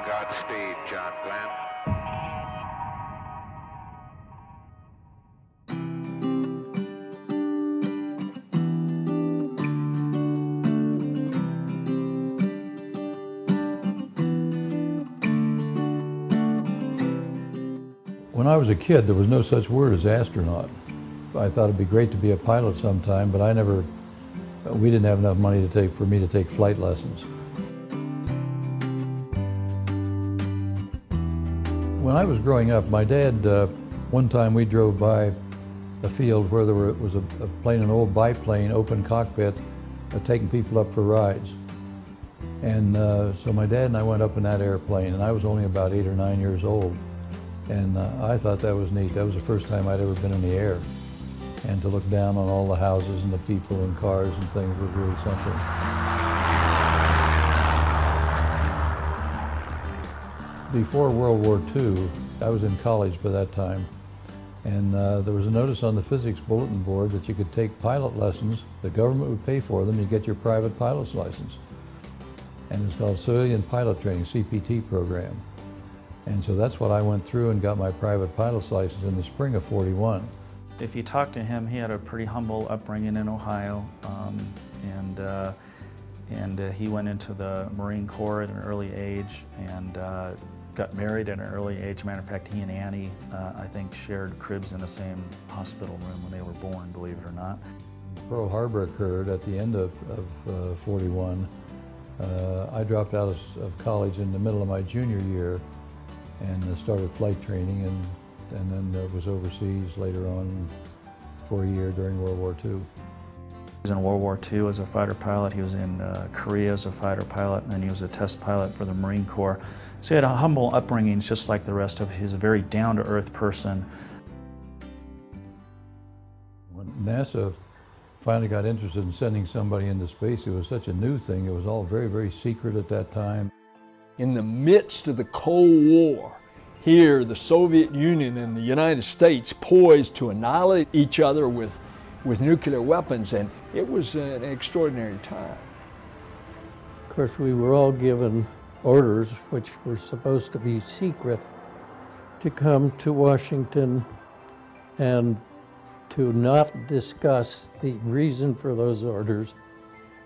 Godspeed, John Glenn. When I was a kid, there was no such word as astronaut. I thought it'd be great to be a pilot sometime, but we didn't have enough money for me to take flight lessons. When I was growing up, my dad, one time we drove by a field where there was a plane, an old biplane, open cockpit, taking people up for rides. And so my dad and I went up in that airplane, and I was only about 8 or 9 years old. And I thought that was neat. That was the first time I'd ever been in the air. And to look down on all the houses and the people and cars and things was really something. Before World War II, I was in college by that time, and there was a notice on the physics bulletin board that you could take pilot lessons. The government would pay for them. You'd get your private pilot's license. And it's called Civilian Pilot Training, CPT program. And so that's what I went through and got my private pilot's license in the spring of '41. If you talk to him, he had a pretty humble upbringing in Ohio, and he went into the Marine Corps at an early age and got married at an early age. Matter of fact, he and Annie, I think, shared cribs in the same hospital room when they were born, believe it or not. Pearl Harbor occurred at the end of '41. I dropped out of college in the middle of my junior year and started flight training, and then was overseas later on for a year during World War II. He was in World War II as a fighter pilot. He was in Korea as a fighter pilot, and then he was a test pilot for the Marine Corps. So he had a humble upbringing just like the rest of us. He's a very down-to-earth person. When NASA finally got interested in sending somebody into space, it was such a new thing. It was all very, very secret at that time. In the midst of the Cold War, here the Soviet Union and the United States poised to annihilate each other with nuclear weapons, and it was an extraordinary time. Of course, we were all given orders, which were supposed to be secret, to come to Washington and to not discuss the reason for those orders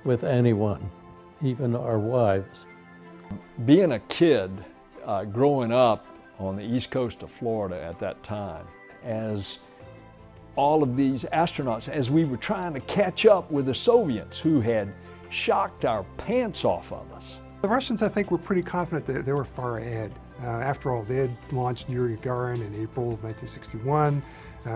with anyone, even our wives. Being a kid growing up on the east coast of Florida at that time, as all of these astronauts, as we were trying to catch up with the Soviets who had shocked our pants off of us. The Russians, I think, were pretty confident that they were far ahead. After all, they had launched Yuri Gagarin in April of 1961.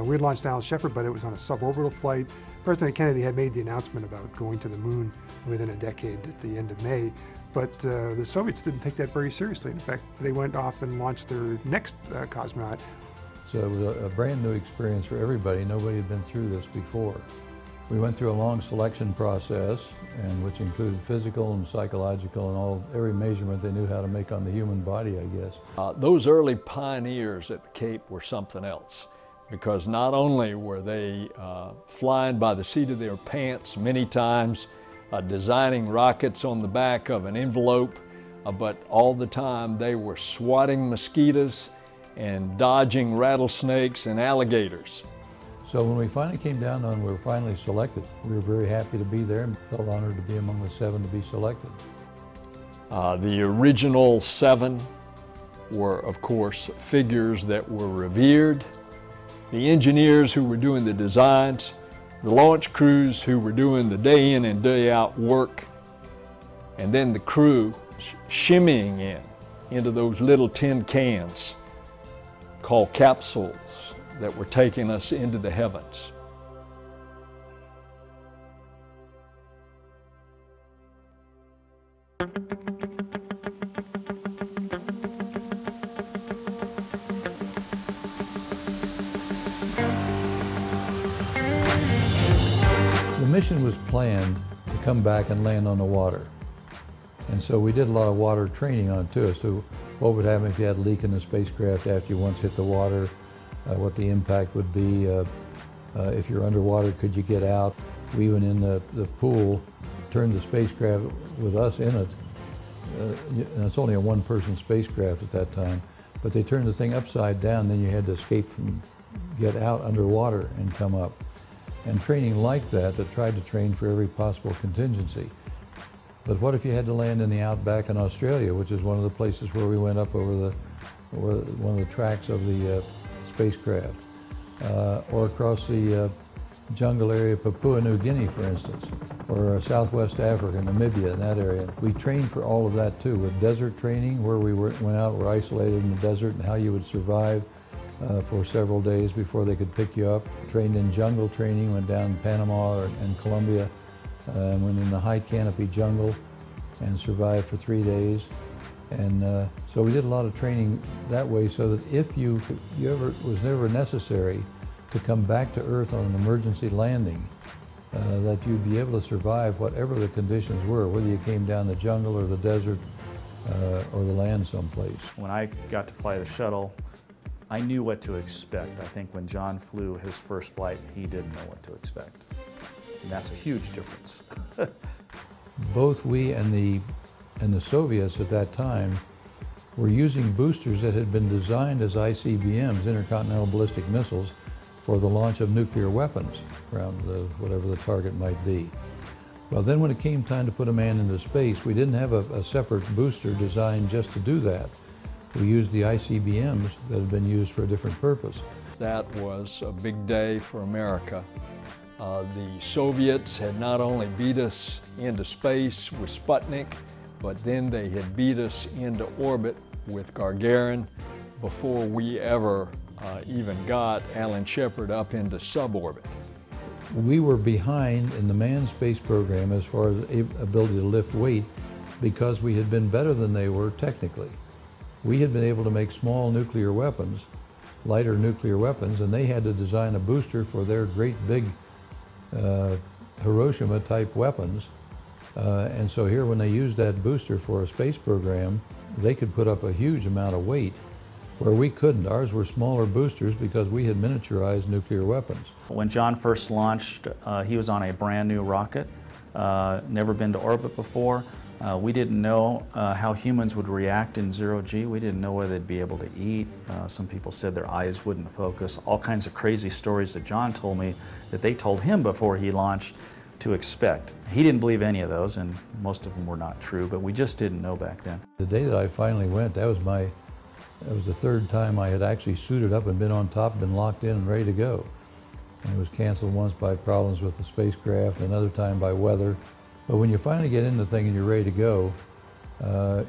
We had launched Alan Shepard, but it was on a suborbital flight. President Kennedy had made the announcement about going to the moon within a decade at the end of May. But the Soviets didn't take that very seriously. In fact, they went off and launched their next cosmonaut. So it was a brand new experience for everybody. Nobody had been through this before. We went through a long selection process, and which included physical and psychological and every measurement they knew how to make on the human body, I guess. Those early pioneers at the Cape were something else, because not only were they flying by the seat of their pants many times, designing rockets on the back of an envelope, but all the time they were swatting mosquitoes and dodging rattlesnakes and alligators. So when we finally came down on, we were finally selected. We were very happy to be there and felt honored to be among the 7 to be selected. The original 7 were, of course, figures that were revered. The engineers who were doing the designs, the launch crews who were doing the day in and day out work, and then the crew shimmying into those little tin cans called capsules that were taking us into the heavens. The mission was planned to come back and land on the water. And so we did a lot of water training on it too. So what would happen if you had a leak in the spacecraft after you once hit the water, what the impact would be. If you're underwater, could you get out? We went in the pool, turned the spacecraft with us in it and it's only a one-person spacecraft at that time, but they turned the thing upside down, then you had to escape from, get out underwater and come up. And training like that tried to train for every possible contingency. But what if you had to land in the outback in Australia, which is one of the places where we went up over one of the tracks of the spacecraft, or across the jungle area of Papua New Guinea, for instance, or Southwest Africa, Namibia, in that area. We trained for all of that too, with desert training, where we went out, were isolated in the desert, and how you would survive for several days before they could pick you up. Trained in jungle training, went down in Panama and Colombia, went in the high canopy jungle and survived for 3 days. And so we did a lot of training that way, so that if it was never necessary to come back to Earth on an emergency landing, that you'd be able to survive whatever the conditions were, whether you came down the jungle or the desert or the land someplace. When I got to fly the shuttle, I knew what to expect. I think when John flew his first flight, he didn't know what to expect. And that's a huge difference. Both we and the Soviets at that time were using boosters that had been designed as ICBMs, intercontinental ballistic missiles, for the launch of nuclear weapons around whatever the target might be. Well, then when it came time to put a man into space, we didn't have a separate booster designed just to do that. We used the ICBMs that had been used for a different purpose. That was a big day for America. The Soviets had not only beat us into space with Sputnik, but then they had beat us into orbit with Gagarin before we ever even got Alan Shepard up into suborbit. We were behind in the manned space program as far as ability to lift weight, because we had been better than they were technically. We had been able to make small nuclear weapons, lighter nuclear weapons, and they had to design a booster for their great big Hiroshima type weapons. And so here, when they used that booster for a space program, they could put up a huge amount of weight where we couldn't. Ours were smaller boosters because we had miniaturized nuclear weapons. When John first launched, he was on a brand new rocket, never been to orbit before. We didn't know how humans would react in zero-G. We didn't know whether they'd be able to eat. Some people said their eyes wouldn't focus. All kinds of crazy stories that John told me that they told him before he launched to expect. He didn't believe any of those, and most of them were not true, but we just didn't know back then. The day that I finally went, that was the third time I had actually suited up and been on top, been locked in and ready to go. And it was canceled once by problems with the spacecraft, another time by weather. But when you finally get in the thing and you're ready to go,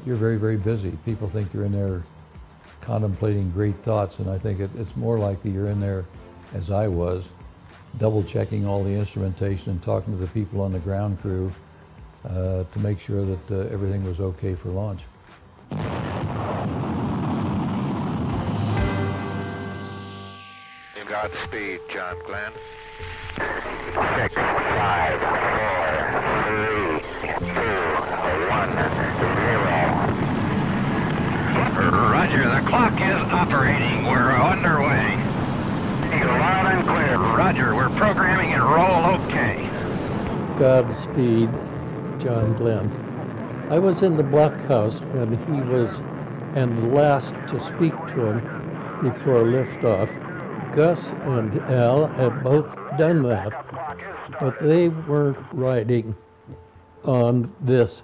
you're very, very busy. People think you're in there contemplating great thoughts, and I think it's more likely you're in there, as I was, double checking all the instrumentation and talking to the people on the ground crew to make sure that everything was okay for launch. Godspeed, John Glenn. 6, 5, 4, 3, 2, 1, 0. Roger, the clock is operating. We're underway. Loud and clear. Roger, we're programming and roll okay. Godspeed, John Glenn. I was in the blockhouse when he was, and the last to speak to him before liftoff. Gus and Al had both done that, but they weren't riding on this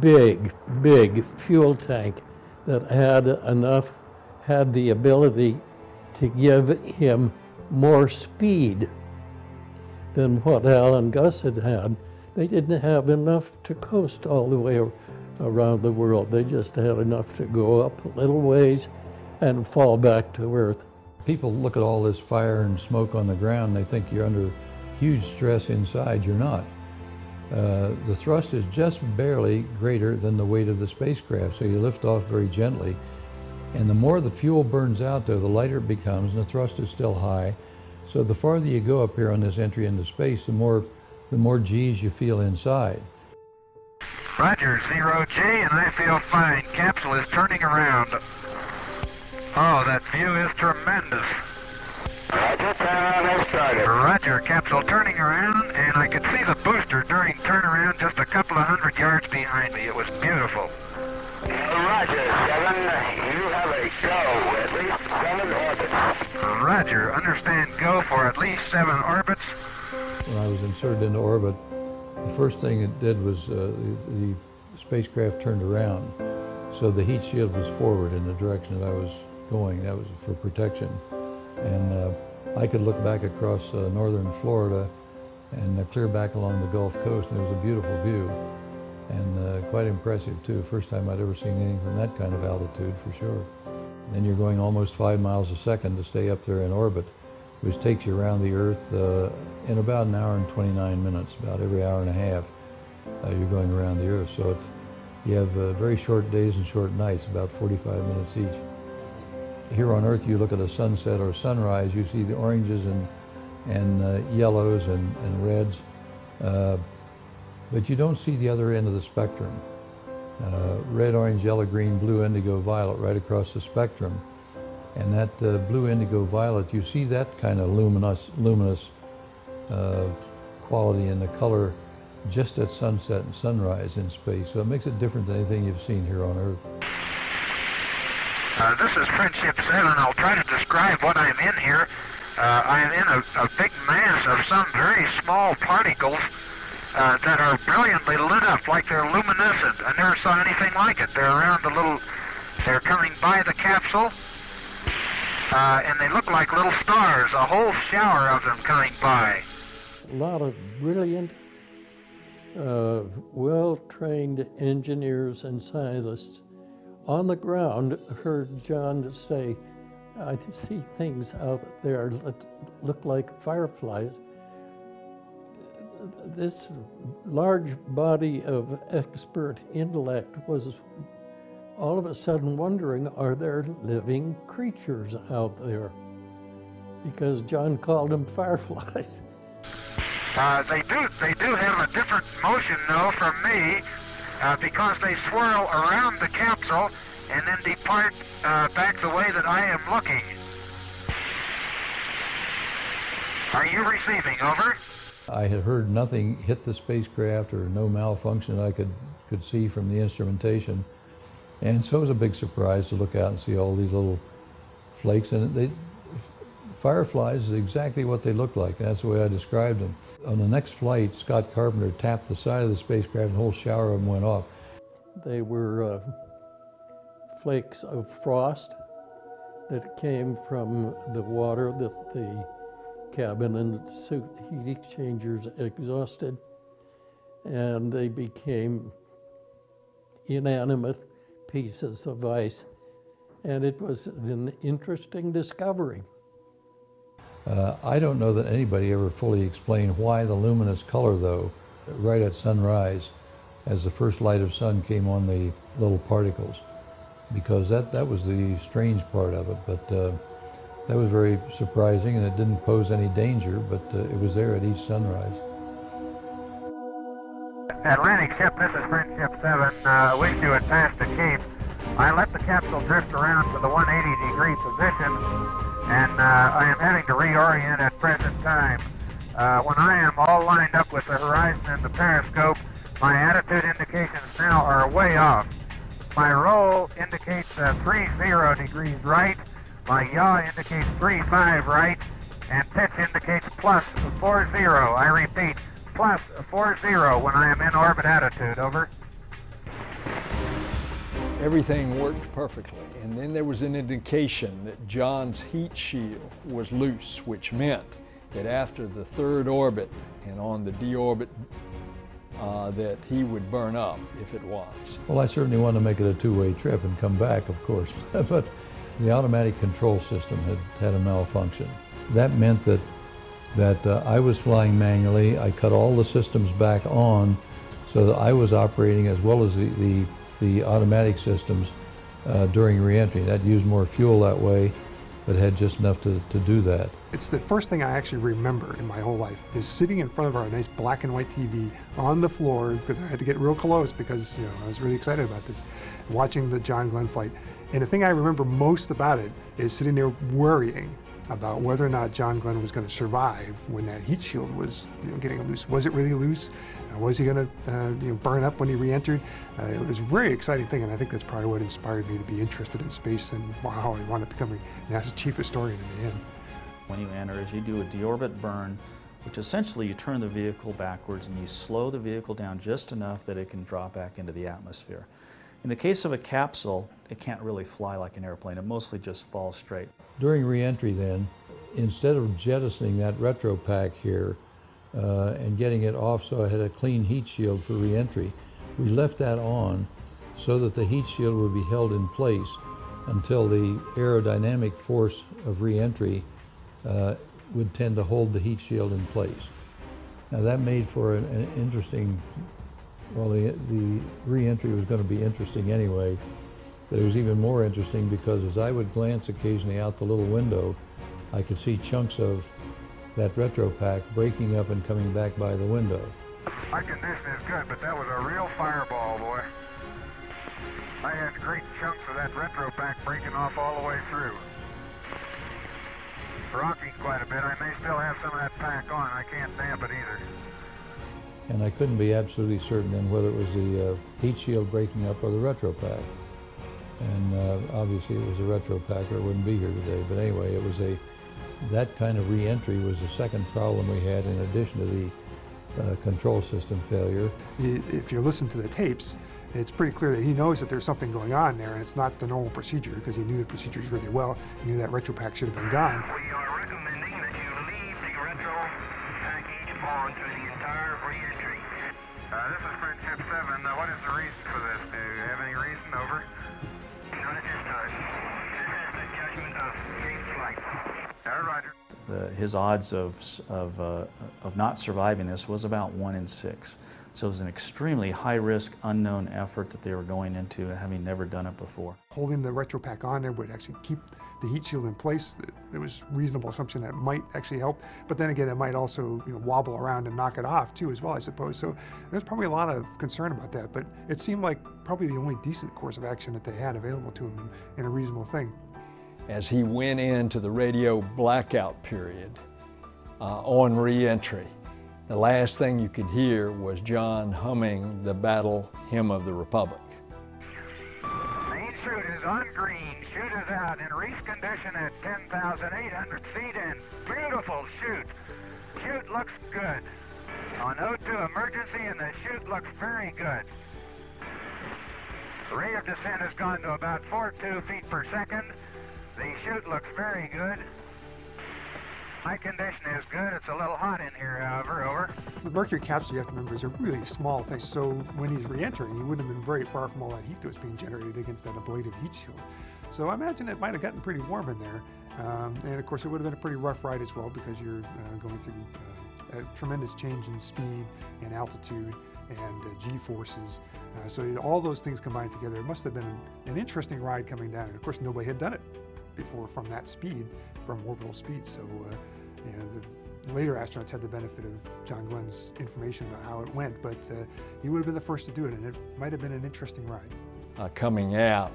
big, big fuel tank that had the ability to give him more speed than what Al and Gus had had. They didn't have enough to coast all the way around the world. They just had enough to go up a little ways and fall back to Earth. People look at all this fire and smoke on the ground and they think you're under huge stress inside. You're not. The thrust is just barely greater than the weight of the spacecraft, so you lift off very gently. And the more the fuel burns out there, the lighter it becomes, and the thrust is still high. So the farther you go up here on this entry into space, the more G's you feel inside. Roger, 0G, and I feel fine. Capsule is turning around. Oh, that view is tremendous. Roger, they started. Roger, capsule turning around, and I could see the booster during turnaround just a couple of 100 yards behind me. It was beautiful. Roger, 7. You have a go. At least 7 orbits. Roger, understand go for at least 7 orbits. When I was inserted into orbit, the first thing it did was the spacecraft turned around. So the heat shield was forward in the direction that I was going. That was for protection. And I could look back across northern Florida and clear back along the Gulf Coast, and it was a beautiful view. And quite impressive too. First time I'd ever seen anything from that kind of altitude, for sure. And then you're going almost 5 miles a second to stay up there in orbit, which takes you around the Earth in about an hour and 29 minutes, about every hour and a half. You're going around the Earth. So you have very short days and short nights, about 45 minutes each. Here on Earth, you look at a sunset or sunrise, you see the oranges and yellows and reds. But you don't see the other end of the spectrum. Red, orange, yellow, green, blue, indigo, violet, right across the spectrum. And that blue, indigo, violet, you see that kind of luminous quality in the color just at sunset and sunrise in space. So it makes it different than anything you've seen here on Earth. This is Friendship 7. I'll try to describe what I'm in here. I'm in a big mass of some very small particles that are brilliantly lit up like they're luminescent. I never saw anything like it. They're around they're coming by the capsule, and they look like little stars, a whole shower of them coming by. A lot of brilliant, well-trained engineers and scientists on the ground heard John say, I see things out there that look like fireflies. This large body of expert intellect was all of a sudden wondering, are there living creatures out there? Because John called them fireflies. They do have a different motion, though, from me, because they swirl around the capsule and then depart back the way that I am looking. Are you receiving? Over. I had heard nothing hit the spacecraft or no malfunction I could see from the instrumentation. And so it was a big surprise to look out and see all these little flakes. And fireflies is exactly what they look like. That's the way I described them. On the next flight, Scott Carpenter tapped the side of the spacecraft and a whole shower of them went off. They were flakes of frost that came from the water that the cabin and suit heat exchangers exhausted, and they became inanimate pieces of ice, and it was an interesting discovery. I don't know that anybody ever fully explained why the luminous color, though, right at sunrise, as the first light of sun came on the little particles, because that was the strange part of it. But that was very surprising, and it didn't pose any danger, but it was there at each sunrise. Atlantic ship, this is Friendship 7. I wish you had passed the Cape. I let the capsule drift around to the 180-degree position, and I am having to reorient at present time. When I am all lined up with the horizon and the periscope, my attitude indications now are way off. My roll indicates 30 degrees right, my yaw indicates 35 right, and pitch indicates plus 40. I repeat, plus 40 when I am in orbit attitude. Over. Everything worked perfectly, and then there was an indication that John's heat shield was loose, which meant that after the third orbit and on the deorbit that he would burn up if it was. Well, I certainly wanted to make it a two-way trip and come back, of course, but the automatic control system had a malfunction. That meant that I was flying manually. I cut all the systems back on so that I was operating as well as the automatic systems during re-entry. That used more fuel that way, but had just enough to do that. It's the first thing I actually remember in my whole life, is sitting in front of our nice black and white TV on the floor, because I had to get real close because I was really excited about this, watching the John Glenn flight. And the thing I remember most about it is sitting there worrying about whether or not John Glenn was going to survive when that heat shield was getting loose. Was it really loose? Was he going to burn up when he re-entered? It was a very exciting thing, and I think that's probably what inspired me to be interested in space and how I wound up becoming NASA's chief historian in the end. When you enter, is you do a deorbit burn, which essentially you turn the vehicle backwards and you slow the vehicle down just enough that it can drop back into the atmosphere. In the case of a capsule, it can't really fly like an airplane. It mostly just falls straight. During re-entry then, instead of jettisoning that retro pack here and getting it off so I had a clean heat shield for re-entry, we left that on so that the heat shield would be held in place until the aerodynamic force of re-entry would tend to hold the heat shield in place. Now that made for an interesting, well, the re-entry was going to be interesting anyway, but it was even more interesting because as I would glance occasionally out the little window, I could see chunks of that retro pack breaking up and coming back by the window. My condition is good, but that was a real fireball, boy. I had great chunks of that retro pack breaking off all the way through. Rocking quite a bit. I may still have some of that pack on. I can't damp it either. And I couldn't be absolutely certain then whether it was the heat shield breaking up or the retro pack. And obviously it was a retro pack or it wouldn't be here today. But anyway, it was that kind of re-entry was the second problem we had in addition to the control system failure. If you listen to the tapes, it's pretty clear that he knows that there's something going on there, and it's not the normal procedure because he knew the procedures really well. He knew that retro pack should have been gone. We are recommending that you leave the retro package on to the entire re-entry. This is Friendship 7. What is the reason for this? Do you have any reason? Over. Not at this time. This is the judgment of spaceflight. Roger. His odds of not surviving this was about 1 in 6. So it was an extremely high-risk, unknown effort that they were going into, having never done it before. Holding the retro pack on there would actually keep the heat shield in place. It was a reasonable assumption that it might actually help, but then again, it might also wobble around and knock it off too, as well, I suppose. So there's probably a lot of concern about that, but it seemed like probably the only decent course of action that they had available to him and a reasonable thing. As he went into the radio blackout period on re-entry, the last thing you could hear was John humming the battle hymn of the Republic. Main chute is on green. Chute is out in reef condition at 10,800 feet and beautiful chute. Chute looks good. On O2 emergency and the chute looks very good. The rate of descent has gone to about 42 feet per second. The chute looks very good. My condition is good. It's a little hot in here, however. Over. The Mercury capsule, you have to remember, is a really small thing. So when he's re-entering, he wouldn't have been very far from all that heat that was being generated against that ablative heat shield. So I imagine it might have gotten pretty warm in there. And of course, it would have been a pretty rough ride as well because you're going through a tremendous change in speed and altitude and G-forces. So all those things combined together, it must have been an interesting ride coming down. And of course, nobody had done it before from that speed, from orbital speed. So the later astronauts had the benefit of John Glenn's information about how it went, but he would have been the first to do it, and it might have been an interesting ride. Coming out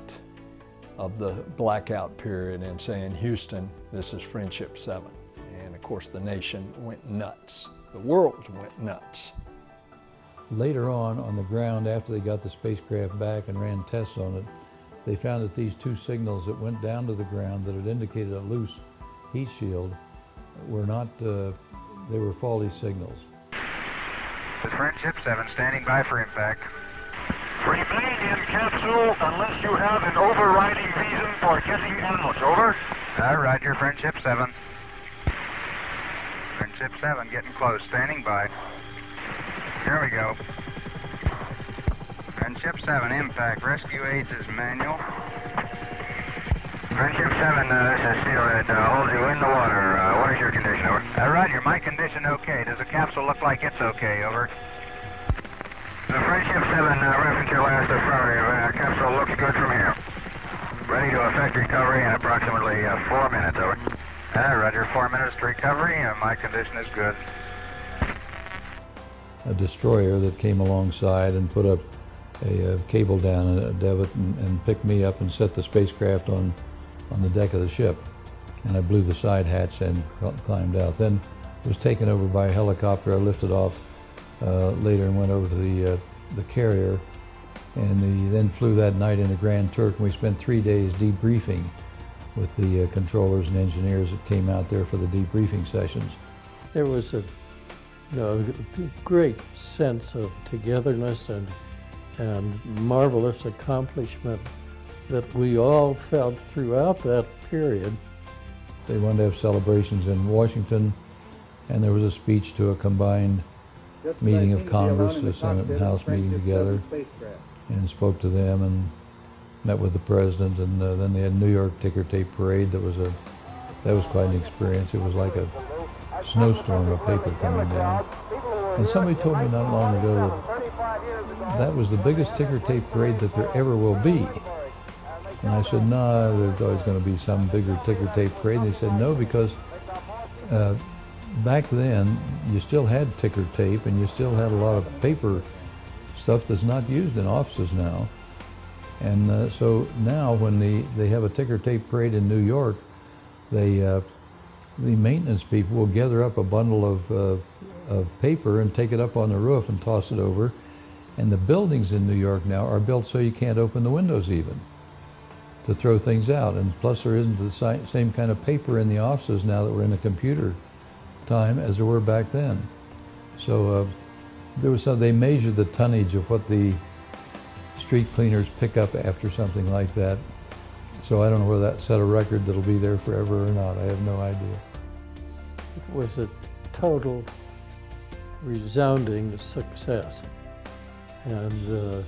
of the blackout period and saying, Houston, this is Friendship 7. And of course, the nation went nuts. The world went nuts. Later on the ground, after they got the spacecraft back and ran tests on it, they found that these two signals that went down to the ground that had indicated a loose heat shield were not, they were faulty signals. This is Friendship 7 standing by for impact. Remain in capsule unless you have an overriding reason for getting out. Over. Roger, Friendship 7. Friendship 7 getting close, standing by. Here we go. Friendship 7, impact. Rescue aids is manual. Friendship 7, this is Steelhead. Hold you in the water. What is your condition? Over. Roger, my condition okay. Does the capsule look like it's okay? Over. Friendship 7, reference your last affirmative. Capsule looks good from here. Ready to effect recovery in approximately 4 minutes. Over. Roger, 4 minutes to recovery. My condition is good. A destroyer that came alongside and put up a cable down a Devitt and picked me up and set the spacecraft on the deck of the ship. And I blew the side hatch and climbed out. Then was taken over by a helicopter. I lifted off later and went over to the carrier. And then flew that night into Grand Turk, and we spent 3 days debriefing with the controllers and engineers that came out there for the debriefing sessions. There was a great sense of togetherness and marvelous accomplishment that we all felt throughout that period. They wanted to have celebrations in Washington, and there was a speech to a combined meeting of Congress, the Senate and House meeting together, and spoke to them and met with the president. And then they had New York ticker tape parade. That was quite an experience. It was like a snowstorm of paper coming down. And somebody told me not long ago that was the biggest ticker tape parade that there ever will be. And I said, no, there's always going to be some bigger ticker tape parade. And they said, no, because back then you still had ticker tape and you still had a lot of paper stuff that's not used in offices now. And so now when they have a ticker tape parade in New York, the maintenance people will gather up a bundle of paper and take it up on the roof and toss it over. And the buildings in New York now are built so you can't open the windows even to throw things out. And plus there isn't the same kind of paper in the offices now that we're in a computer time as there were back then. So they measured the tonnage of what the street cleaners pick up after something like that. So I don't know whether that set a record that'll be there forever or not. I have no idea. It was a total resounding success. And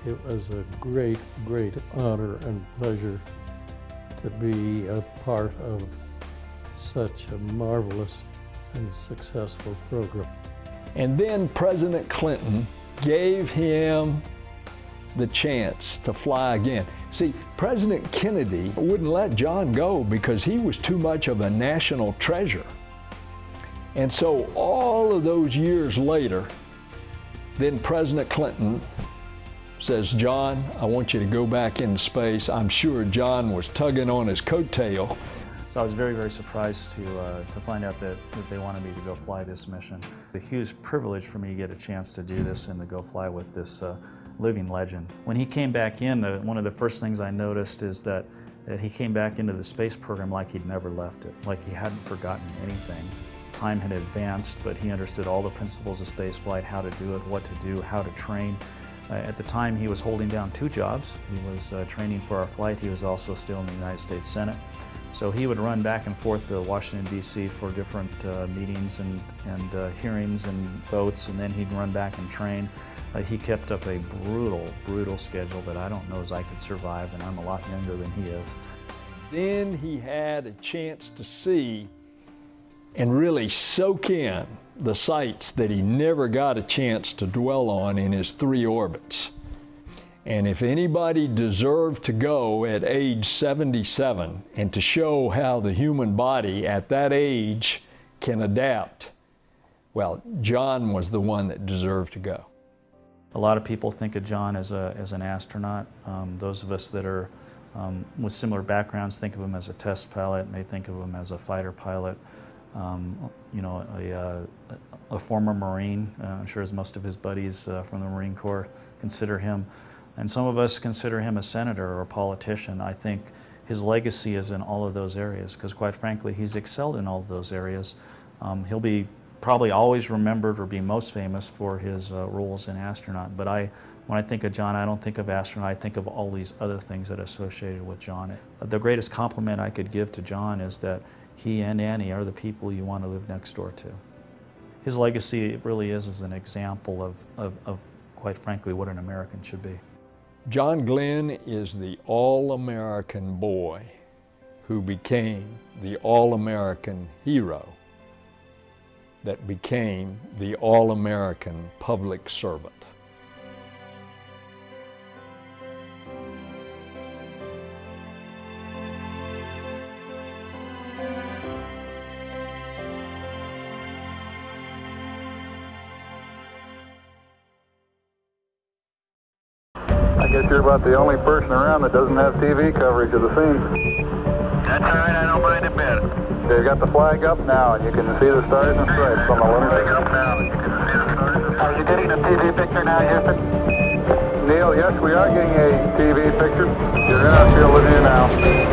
it was a great, great honor and pleasure to be a part of such a marvelous and successful program. And then President Clinton gave him the chance to fly again. See, President Kennedy wouldn't let John go because he was too much of a national treasure. And so all of those years later, then President Clinton says, John, I want you to go back into space. I'm sure John was tugging on his coattail. So I was very, very surprised to find out that they wanted me to go fly this mission. A huge privilege for me to get a chance to do this and to go fly with this living legend. When he came back in, one of the first things I noticed is that he came back into the space program like he'd never left it, like he hadn't forgotten anything. Time had advanced, but he understood all the principles of spaceflight, how to do it, what to do, how to train. At the time, he was holding down 2 jobs. He was training for our flight. He was also still in the United States Senate. So he would run back and forth to Washington, D.C. for different meetings and hearings and votes, and then he'd run back and train. He kept up a brutal, brutal schedule that I don't know as I could survive, and I'm a lot younger than he is. Then he had a chance to see and really soak in the sites that he never got a chance to dwell on in his 3 orbits. And if anybody deserved to go at age 77 and to show how the human body at that age can adapt, well, John was the one that deserved to go. A lot of people think of John as an astronaut. Those of us that are with similar backgrounds think of him as a test pilot, may think of him as a fighter pilot. You know, a former Marine, I'm sure as most of his buddies from the Marine Corps consider him. And some of us consider him a senator or a politician. I think his legacy is in all of those areas because, quite frankly, he's excelled in all of those areas. He'll be probably always remembered or be most famous for his role as an astronaut. But when I think of John, I don't think of astronaut, I think of all these other things that are associated with John. The greatest compliment I could give to John is that he and Annie are the people you want to live next door to. His legacy really is an example of, quite frankly, what an American should be. John Glenn is the all-American boy who became the all-American hero that became the all-American public servant. guess you're about the only person around that doesn't have TV coverage of the scene. That's all right, I don't mind a bit. They've got the flag up now, and you can see the stars and stripes on the lunar Flag surface. up now, you can see the stars and stripes. Are you getting a TV picture now, Houston? Neil, yes, we are getting a TV picture. You're in our field of view now.